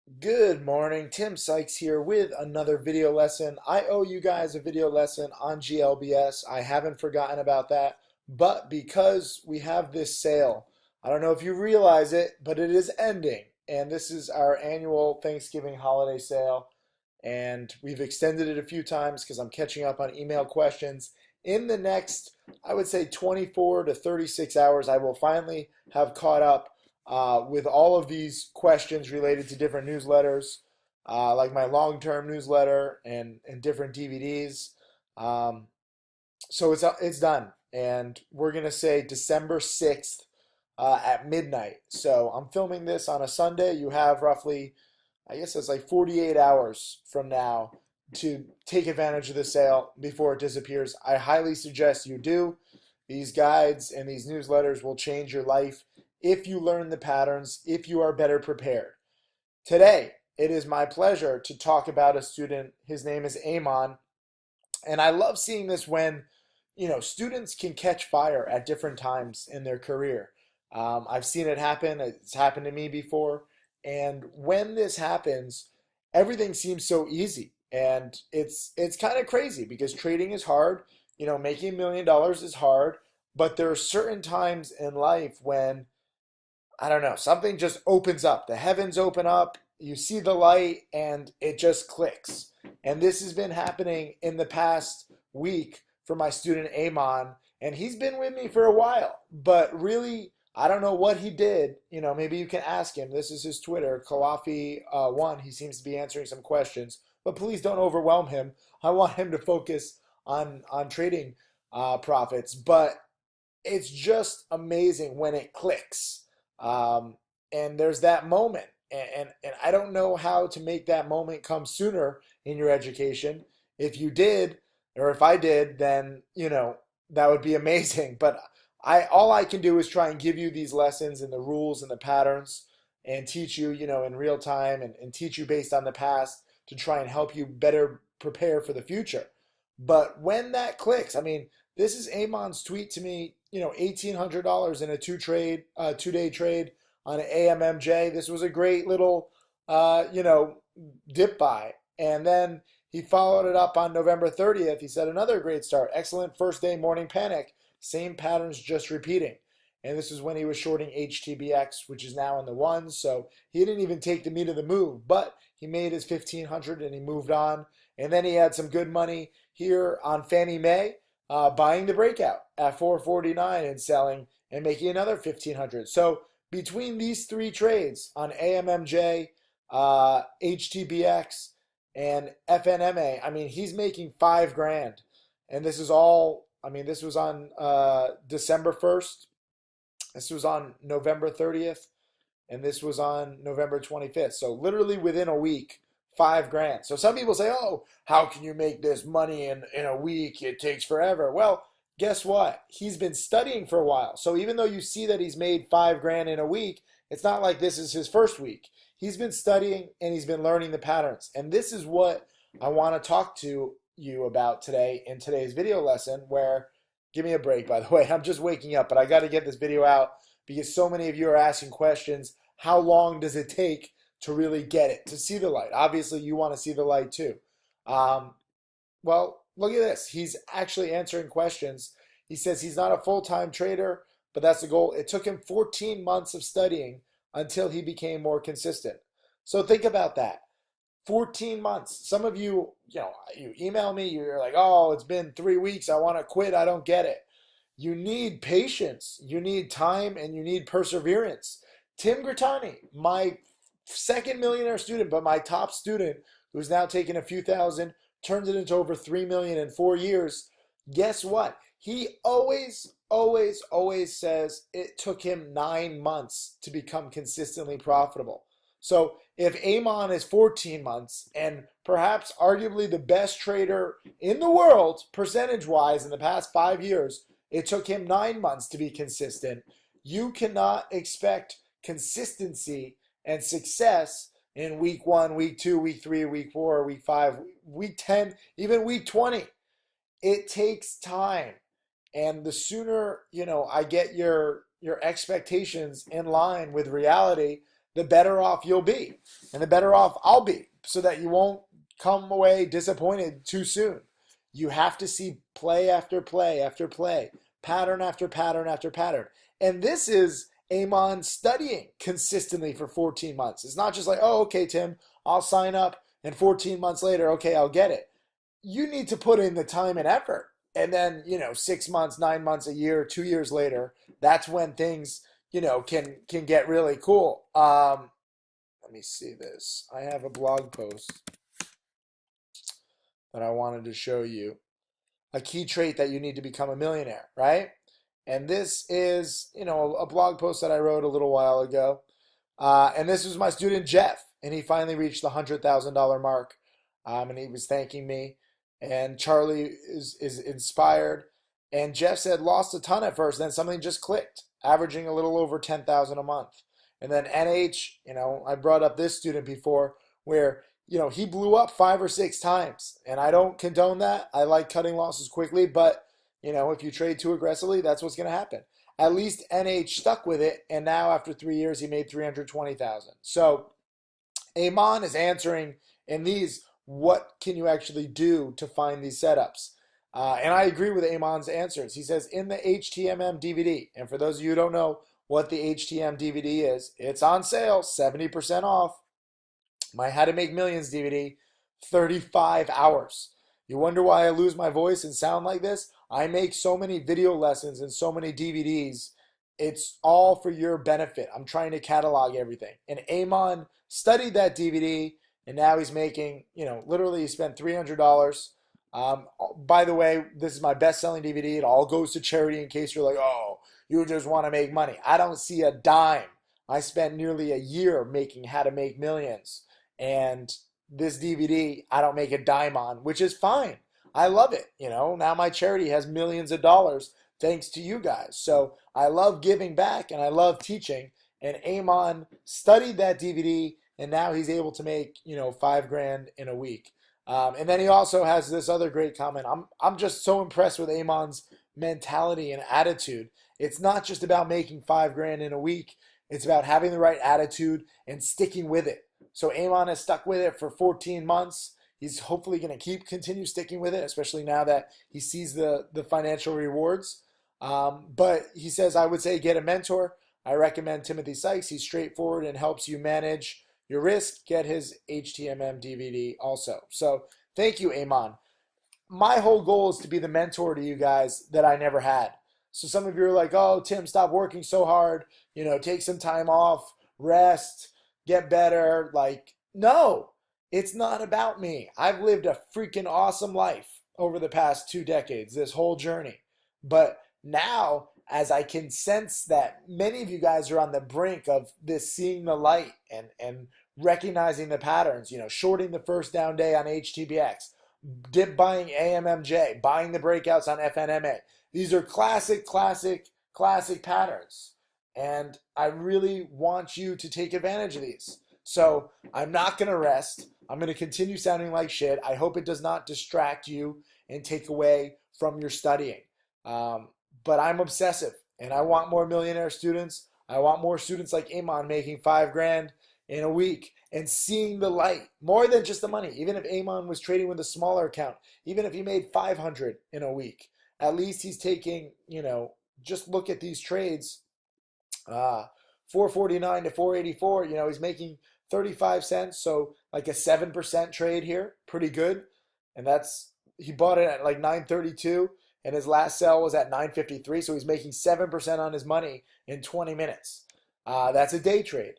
Good morning, Tim Sykes here with another video lesson. I owe you guys a video lesson on GLBS. I haven't forgotten about that, but because we have this sale, I don't know if you realize it, but it is ending. And this is our annual Thanksgiving holiday sale. And we've extended it a few times because I'm catching up on email questions. In the next, I would say 24 to 36 hours, I will finally have caught up with all of these questions related to different newsletters, like my long-term newsletter and different DVDs. Um, so it's done, and we're gonna say December 6th at midnight. So I'm filming this on a Sunday. You have roughly, I guess it's like 48 hours from now to take advantage of the sale before it disappears. I highly suggest you do. These guides and these newsletters will change your life if you learn the patterns, if you are better prepared. Today, it is my pleasure to talk about a student. His name is Amon, and I love seeing this when, students can catch fire at different times in their career. I've seen it happen. It's happened to me before. And when this happens, everything seems so easy. And it's kind of crazy because trading is hard. Making $1 million is hard. But there are certain times in life when, I don't know, something just opens up. The heavens open up, you see the light, and it just clicks. And this has been happening in the past week for my student Amon, and he's been with me for a while. But really, I don't know what he did. Maybe you can ask him. This is his Twitter, Kalafi1. He seems to be answering some questions, but please don't overwhelm him. I want him to focus on trading profits. But it's just amazing when it clicks. Um, and there's that moment. And I don't know how to make that moment come sooner in your education. If you did, or if I did, then, that would be amazing. But all I can do is try and give you these lessons and the rules and the patterns and teach you, in real time and teach you based on the past to try and help you better prepare for the future. But when that clicks, I mean, this is Amon's tweet to me, $1,800 in a two-day trade on an AMMJ. This was a great little, dip buy. And then he followed it up on November 30th. He said, another great start. Excellent first day morning panic. Same patterns just repeating. And this is when he was shorting HTBX, which is now in the ones. So he didn't even take the meat of the move, but he made his 1,500 and he moved on. And then he had some good money here on Fannie Mae, buying the breakout at 449 and selling and making another 1,500. So between these three trades on AMMJ, HTBX, and FNMA, I mean, he's making 5 grand. And this is all, I mean, this was on December 1st. This was on November 30th. And this was on November 25th. So literally within a week, 5 grand. So some people say, oh, how can you make this money in a week? It takes forever. Well, guess what? He's been studying for a while. So even though you see that he's made 5 grand in a week, it's not like this is his first week. He's been studying and he's been learning the patterns. And this is what I want to talk to you about today in today's video lesson where, give me a break, by the way. I'm just waking up, but I got to get this video out because so many of you are asking questions. How long does it take to really get it, to see the light? Obviously, you want to see the light too. Um, well, look at this. He's actually answering questions. He says he's not a full-time trader, but that's the goal. It took him 14 months of studying until he became more consistent. So think about that. 14 months. Some of you, you email me, you're like, oh, it's been 3 weeks. I want to quit. I don't get it. You need patience, you need time, and you need perseverance. Tim Grittani, my second millionaire student, but my top student, who's now taken a few thousand, turned it into over 3 million in 4 years. Guess what? He always says it took him 9 months to become consistently profitable. So if Amon is 14 months and perhaps arguably the best trader in the world, percentage wise, in the past 5 years, it took him 9 months to be consistent. You cannot expect consistency and success in week 1, week 2, week 3, week 4, week 5, week 10, even week 20. It takes time. And the sooner, I get your expectations in line with reality, the better off you'll be, and the better off I'll be, so that you won't come away disappointed too soon. You have to see play after play after play, pattern after pattern after pattern. And this is Amon studying consistently for 14 months. It's not just like, oh, okay, Tim, I'll sign up, and 14 months later, okay, I'll get it. You need to put in the time and effort. And then, 6 months, 9 months, a year, 2 years later, that's when things, can get really cool. Let me see this. I have a blog post that I wanted to show you. A key trait that you need to become a millionaire, right? And this is, a blog post that I wrote a little while ago. And this was my student Jeff, and he finally reached the $100,000 mark. And he was thanking me. And Charlie is inspired. And Jeff said lost a ton at first, then something just clicked, averaging a little over 10,000 a month. And then NH, I brought up this student before, where he blew up 5 or 6 times, and I don't condone that. I like cutting losses quickly, but if you trade too aggressively, that's what's going to happen. At least NH stuck with it, and now after 3 years, he made 320,000. So Amon is answering in these, what can you actually do to find these setups? And I agree with Amon's answers. He says in the HTMM DVD, and for those of you who don't know what the HTM DVD is, it's on sale, 70% off. My How to Make Millions DVD, 35 hours. You wonder why I lose my voice and sound like this? I make so many video lessons and so many DVDs. It's all for your benefit. I'm trying to catalog everything. And Amon studied that DVD, and now he's making, literally he spent $300. By the way, this is my best-selling DVD. It all goes to charity in case you're like, oh, you just want to make money. I don't see a dime. I spent nearly a year making How to Make Millions. And this DVD, I don't make a dime on, which is fine. I love it. Now my charity has millions of dollars thanks to you guys. So I love giving back, and I love teaching. And Amon studied that DVD, and now he's able to make, $5,000 in a week. And then he also has this other great comment. I'm just so impressed with Amon's mentality and attitude. It's not just about making $5,000 in a week. It's about having the right attitude and sticking with it. So Amon has stuck with it for 14 months. He's hopefully going to continue sticking with it, especially now that he sees the financial rewards. But he says, I would say get a mentor. I recommend Timothy Sykes. He's straightforward and helps you manage your risk. Get his HTMM DVD also. So thank you, Amon. My whole goal is to be the mentor to you guys that I never had. So some of you are like, oh, Tim, stop working so hard. Take some time off, rest, get better. Like, no, it's not about me. I've lived a freaking awesome life over the past 2 decades, this whole journey. But now, as I can sense that many of you guys are on the brink of this, seeing the light and recognizing the patterns, shorting the first down day on HTBX, dip buying AMMJ, buying the breakouts on FNMA. These are classic patterns. And I really want you to take advantage of these. So I'm not going to rest. I'm going to continue sounding like shit. I hope it does not distract you and take away from your studying. But I'm obsessive, and I want more millionaire students. I want more students like Amon making $5,000 in a week and seeing the light, more than just the money. Even if Amon was trading with a smaller account, even if he made $500 in a week, at least he's taking, just look at these trades, 449 to 484, he's making 35 cents. So like a 7% trade here, pretty good. And he bought it at like 932. And his last sell was at 953, so he's making 7% on his money in 20 minutes. That's a day trade.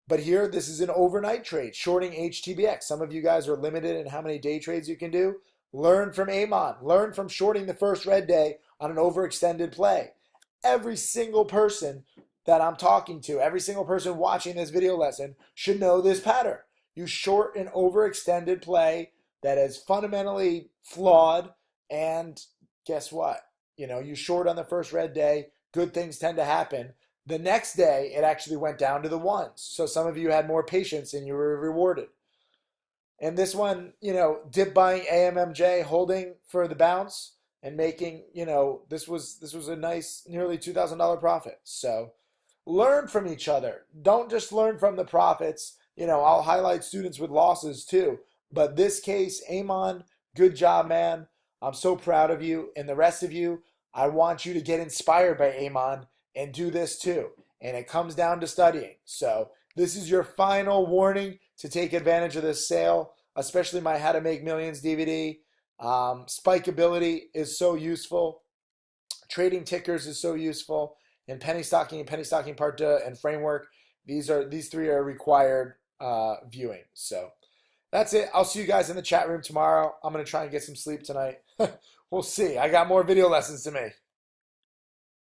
But here, this is an overnight trade, shorting HTBX. Some of you guys are limited in how many day trades you can do. Learn from Amon. Learn from shorting the first red day on an overextended play. Every single person that I'm talking to, every single person watching this video lesson should know this pattern. You short an overextended play that is fundamentally flawed, and guess what? You short on the first red day, good things tend to happen. The next day, it actually went down to the ones. So some of you had more patience and you were rewarded. And this one, dip buying AMMJ, holding for the bounce and making, this was a nice nearly $2,000 profit. So Learn from each other. Don't just learn from the profits. I'll highlight students with losses too. But this case, Amon, good job, man. I'm so proud of you. And the rest of you, I want you to get inspired by Amon and do this too. And it comes down to studying. So this is your final warning to take advantage of this sale, especially my How to Make Millions DVD. Spikeability is so useful. Trading tickers is so useful. And penny stocking part 2 and framework, these three are required viewing. So that's it. I'll see you guys in the chat room tomorrow. I'm going to try and get some sleep tonight. We'll see. I got more video lessons to make.